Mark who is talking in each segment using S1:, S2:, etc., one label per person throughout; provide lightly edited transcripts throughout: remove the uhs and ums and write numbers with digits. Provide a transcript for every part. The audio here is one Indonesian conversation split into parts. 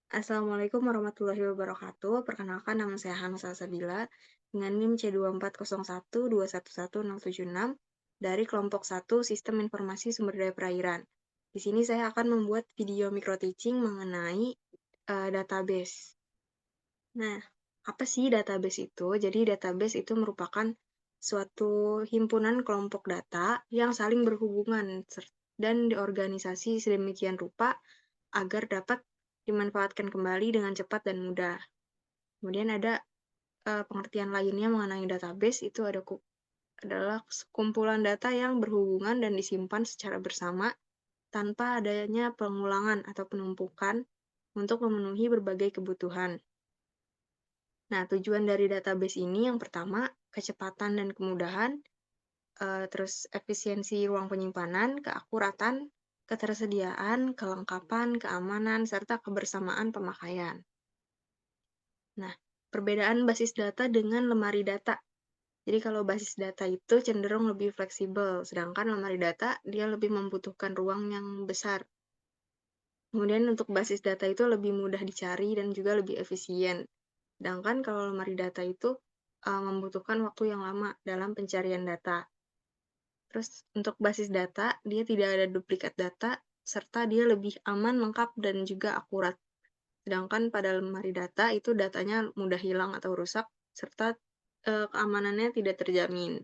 S1: Assalamualaikum warahmatullahi wabarakatuh. Perkenalkan nama saya Hana Salsabila dengan NIM C2401211076 dari kelompok 1 Sistem Informasi Sumber Daya Perairan. Di sini saya akan membuat video micro teaching mengenai database. Nah, apa sih database itu? Jadi database itu merupakan suatu himpunan kelompok data yang saling berhubungan dan diorganisasi sedemikian rupa agar dapat dimanfaatkan kembali dengan cepat dan mudah. Kemudian ada pengertian lainnya mengenai database itu adalah kumpulan data yang berhubungan dan disimpan secara bersama tanpa adanya pengulangan atau penumpukan untuk memenuhi berbagai kebutuhan. Nah, tujuan dari database ini yang pertama, kecepatan dan kemudahan, terus efisiensi ruang penyimpanan, keakuratan, ketersediaan, kelengkapan, keamanan, serta kebersamaan pemakaian. Nah, perbedaan basis data dengan lemari data. Jadi kalau basis data itu cenderung lebih fleksibel, sedangkan lemari data dia lebih membutuhkan ruang yang besar. Kemudian untuk basis data itu lebih mudah dicari dan juga lebih efisien. Sedangkan kalau lemari data itu membutuhkan waktu yang lama dalam pencarian data. Terus untuk basis data, dia tidak ada duplikat data, serta dia lebih aman, lengkap, dan juga akurat. Sedangkan pada lemari data itu datanya mudah hilang atau rusak, serta keamanannya tidak terjamin.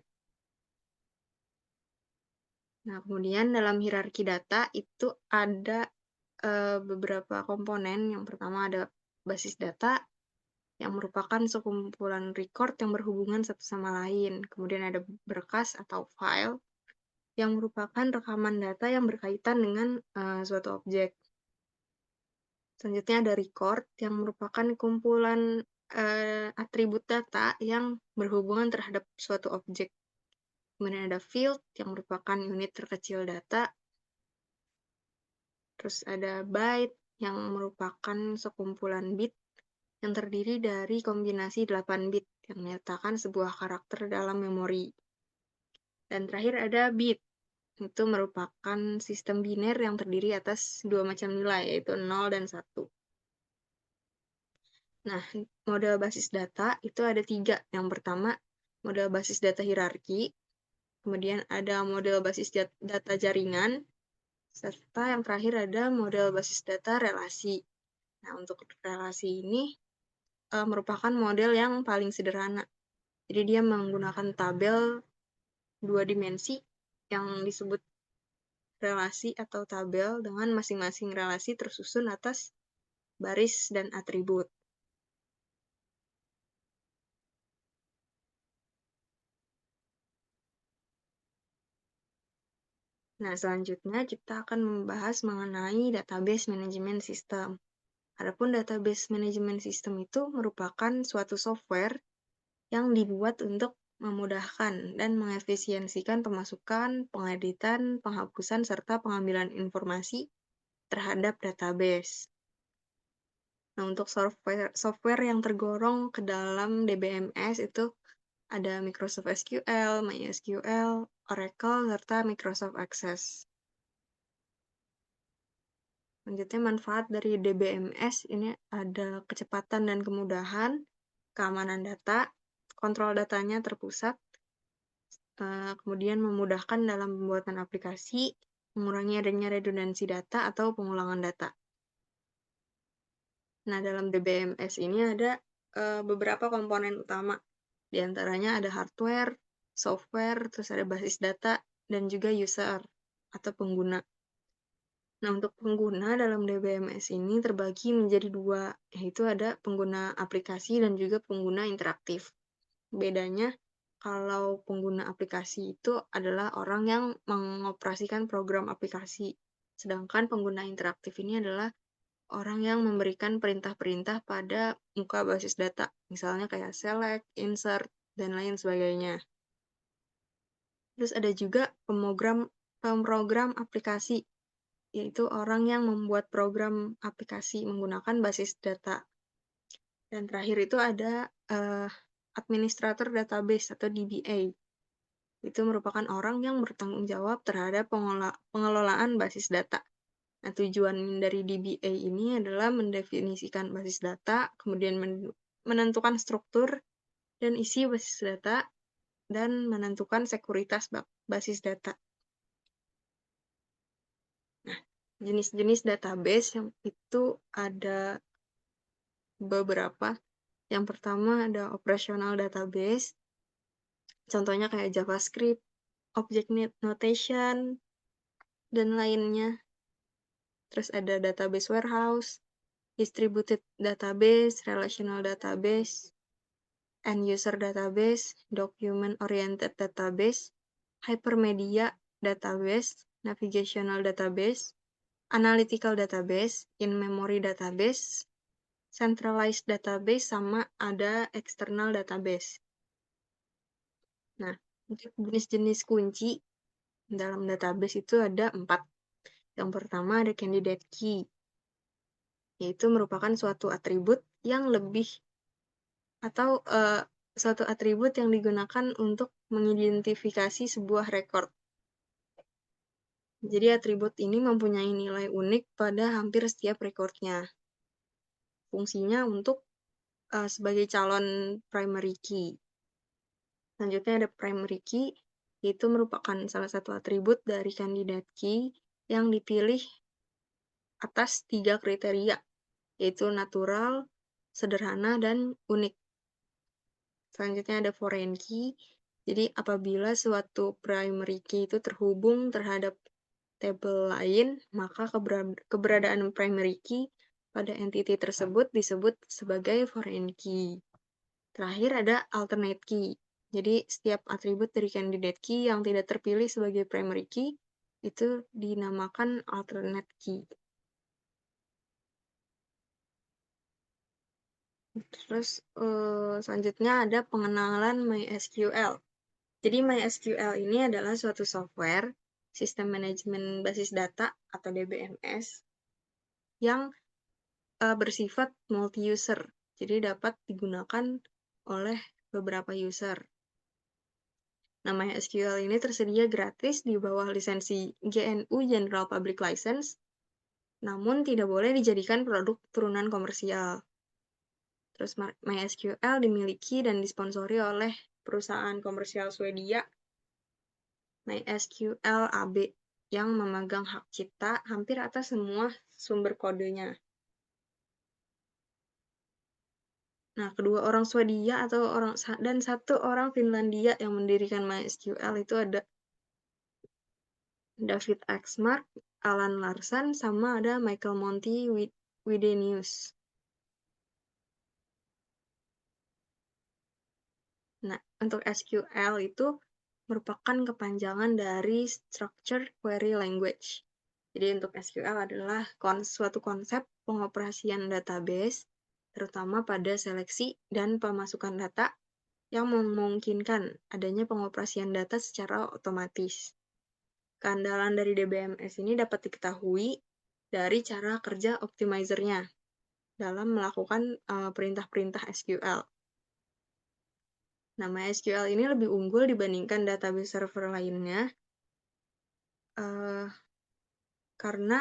S1: Nah, kemudian dalam hierarki data itu ada beberapa komponen. Yang pertama ada basis data, yang merupakan sekumpulan record yang berhubungan satu sama lain. Kemudian ada berkas atau file, yang merupakan rekaman data yang berkaitan dengan suatu objek. Selanjutnya ada record, yang merupakan kumpulan atribut data yang berhubungan terhadap suatu objek. Kemudian ada field, yang merupakan unit terkecil data. Terus ada byte, yang merupakan sekumpulan bit yang terdiri dari kombinasi 8 bit yang menyatakan sebuah karakter dalam memori. Dan terakhir ada bit, itu merupakan sistem biner yang terdiri atas dua macam nilai, yaitu 0 dan 1. Nah, model basis data itu ada 3. Yang pertama, model basis data hierarki, kemudian ada model basis data jaringan, serta yang terakhir ada model basis data relasi. Nah, untuk relasi ini merupakan model yang paling sederhana. Jadi dia menggunakan tabel 2 dimensi yang disebut relasi atau tabel dengan masing-masing relasi tersusun atas baris dan atribut. Nah, selanjutnya kita akan membahas mengenai database management system. Adapun database management system itu merupakan suatu software yang dibuat untuk memudahkan dan mengefisiensikan pemasukan, pengeditan, penghapusan, serta pengambilan informasi terhadap database. Nah, untuk software yang tergolong ke dalam DBMS itu ada Microsoft SQL, MySQL, Oracle, serta Microsoft Access. Selanjutnya manfaat dari DBMS ini ada kecepatan dan kemudahan, keamanan data, kontrol datanya terpusat, kemudian memudahkan dalam pembuatan aplikasi, mengurangi adanya redundansi data atau pengulangan data. Nah, dalam DBMS ini ada beberapa komponen utama. Di antaranya ada hardware, software, terus ada basis data, dan juga user atau pengguna. Nah, untuk pengguna dalam DBMS ini terbagi menjadi 2, yaitu ada pengguna aplikasi dan juga pengguna interaktif. Bedanya, kalau pengguna aplikasi itu adalah orang yang mengoperasikan program aplikasi, sedangkan pengguna interaktif ini adalah orang yang memberikan perintah-perintah pada muka basis data, misalnya kayak select, insert, dan lain sebagainya. Terus ada juga pemrogram aplikasi, yaitu orang yang membuat program aplikasi menggunakan basis data. Dan terakhir itu ada administrator database atau DBA. Itu merupakan orang yang bertanggung jawab terhadap pengelolaan basis data. Nah, tujuan dari DBA ini adalah mendefinisikan basis data, kemudian menentukan struktur dan isi basis data, dan menentukan sekuritas basis data. Nah, jenis-jenis database yang itu ada beberapa. Yang pertama ada operational database, contohnya kayak JavaScript, Object Notation, dan lainnya. Terus ada database warehouse, distributed database, relational database, end user database, document oriented database, hypermedia database, navigational database, analytical database, in-memory database, centralized database, sama ada external database. Nah, untuk jenis-jenis kunci dalam database itu ada 4. Yang pertama ada candidate key, yaitu merupakan suatu atribut yang lebih atau suatu atribut yang digunakan untuk mengidentifikasi sebuah rekor. Jadi atribut ini mempunyai nilai unik pada hampir setiap rekornya. Fungsinya untuk sebagai calon primary key. Selanjutnya ada primary key, yaitu merupakan salah satu atribut dari candidate key yang dipilih atas 3 kriteria, yaitu natural, sederhana, dan unik. Selanjutnya ada foreign key. Jadi apabila suatu primary key itu terhubung terhadap tabel lain, maka keberadaan primary key pada entity tersebut disebut sebagai foreign key. Terakhir ada alternate key. Jadi setiap atribut dari candidate key yang tidak terpilih sebagai primary key itu dinamakan alternate key. Terus selanjutnya ada pengenalan MySQL. Jadi MySQL ini adalah suatu software, sistem manajemen basis data atau DBMS, yang bersifat multi-user. Jadi dapat digunakan oleh beberapa user. Nah, MySQL ini tersedia gratis di bawah lisensi GNU General Public License, namun tidak boleh dijadikan produk turunan komersial. Terus MySQL dimiliki dan disponsori oleh perusahaan komersial Swedia, MySQL AB, yang memegang hak cipta hampir atas semua sumber kodenya. Nah, kedua orang Swedia dan 1 orang Finlandia yang mendirikan MySQL itu ada David Eksmark, Alan Larson, sama ada Michael Monty Widenius. Nah, untuk SQL itu merupakan kepanjangan dari Structured Query Language. Jadi untuk SQL adalah suatu konsep pengoperasian database, terutama pada seleksi dan pemasukan data yang memungkinkan adanya pengoperasian data secara otomatis. Keandalan dari DBMS ini dapat diketahui dari cara kerja optimizer-nya dalam melakukan perintah-perintah SQL. Nah, MySQL ini lebih unggul dibandingkan database server lainnya karena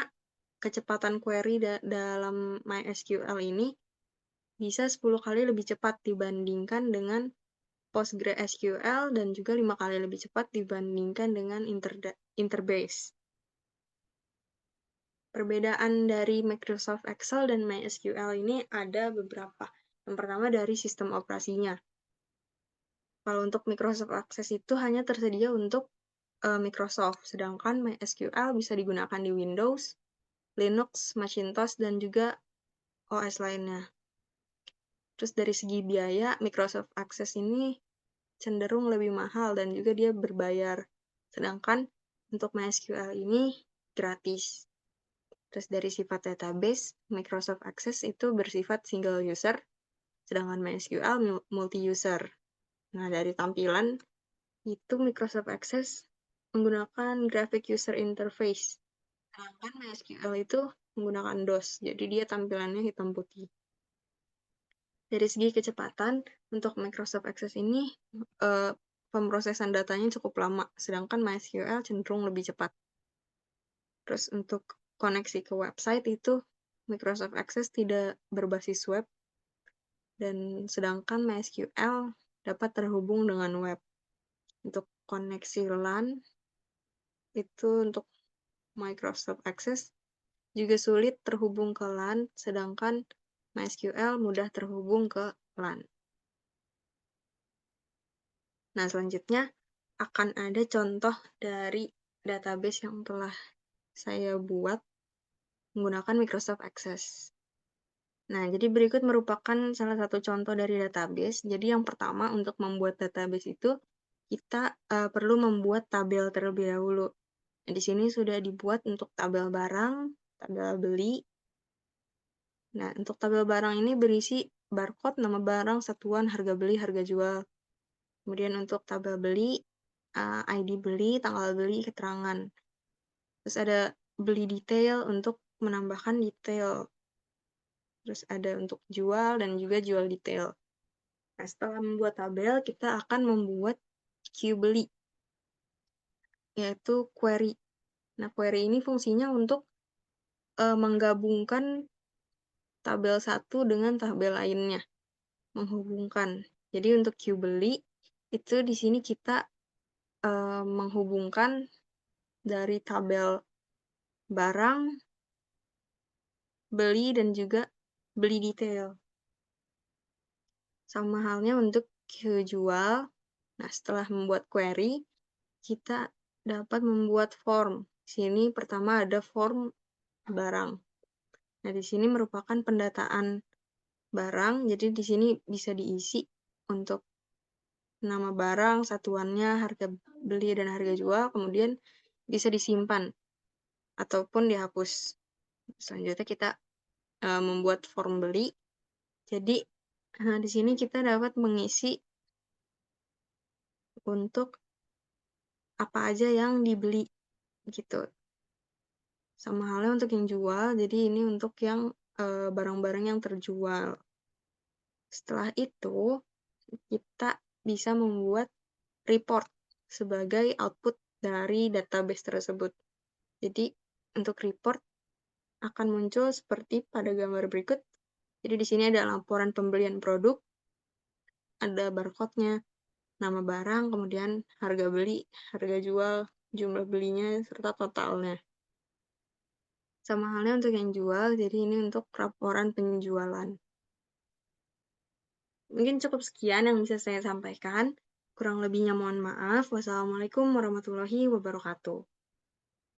S1: kecepatan query dalam MySQL ini bisa 10 kali lebih cepat dibandingkan dengan PostgreSQL dan juga 5 kali lebih cepat dibandingkan dengan Interbase. Perbedaan dari Microsoft Excel dan MySQL ini ada beberapa. Yang pertama dari sistem operasinya. Kalau untuk Microsoft Access itu hanya tersedia untuk Microsoft, sedangkan MySQL bisa digunakan di Windows, Linux, Macintosh, dan juga OS lainnya. Terus dari segi biaya, Microsoft Access ini cenderung lebih mahal dan juga dia berbayar. Sedangkan untuk MySQL ini gratis. Terus dari sifat database, Microsoft Access itu bersifat single user, sedangkan MySQL multi-user. Nah, dari tampilan, itu Microsoft Access menggunakan graphic user interface. Sedangkan MySQL itu menggunakan DOS, jadi dia tampilannya hitam putih. Dari segi kecepatan, untuk Microsoft Access ini pemrosesan datanya cukup lama, sedangkan MySQL cenderung lebih cepat. Terus untuk koneksi ke website itu Microsoft Access tidak berbasis web, dan sedangkan MySQL dapat terhubung dengan web. Untuk koneksi LAN itu untuk Microsoft Access juga sulit terhubung ke LAN, sedangkan MySQL mudah terhubung ke LAN. Nah, selanjutnya akan ada contoh dari database yang telah saya buat menggunakan Microsoft Access. Nah, jadi berikut merupakan salah satu contoh dari database. Jadi yang pertama, untuk membuat database itu kita perlu membuat tabel terlebih dahulu. Nah, di sini sudah dibuat untuk tabel barang, tabel beli. Nah, untuk tabel barang ini berisi barcode, nama barang, satuan, harga beli, harga jual. Kemudian untuk tabel beli, ID beli, tanggal beli, keterangan. Terus ada beli detail untuk menambahkan detail. Terus ada untuk jual dan juga jual detail. Nah, setelah membuat tabel, kita akan membuat queue beli, yaitu query. Nah, query ini fungsinya untuk menggabungkan tabel satu dengan tabel lainnya, menghubungkan. Jadi untuk queue beli, itu di sini kita menghubungkan dari tabel barang, beli, dan juga beli detail. Sama halnya untuk queue jual. Nah, setelah membuat query, kita dapat membuat form. Di sini pertama ada form barang. Nah, di sini merupakan pendataan barang, jadi di sini bisa diisi untuk nama barang, satuannya, harga beli dan harga jual, kemudian bisa disimpan ataupun dihapus. Selanjutnya kita membuat form beli. Jadi di sini kita dapat mengisi untuk apa aja yang dibeli gitu. Sama halnya untuk yang jual, jadi ini untuk yang barang-barang yang terjual. Setelah itu, kita bisa membuat report sebagai output dari database tersebut. Jadi, untuk report akan muncul seperti pada gambar berikut. Jadi, di sini ada laporan pembelian produk, ada barcode-nya, nama barang, kemudian harga beli, harga jual, jumlah belinya, serta totalnya. Sama halnya untuk yang jual, jadi ini untuk laporan penjualan. Mungkin cukup sekian yang bisa saya sampaikan. Kurang lebihnya mohon maaf. Wassalamualaikum warahmatullahi wabarakatuh.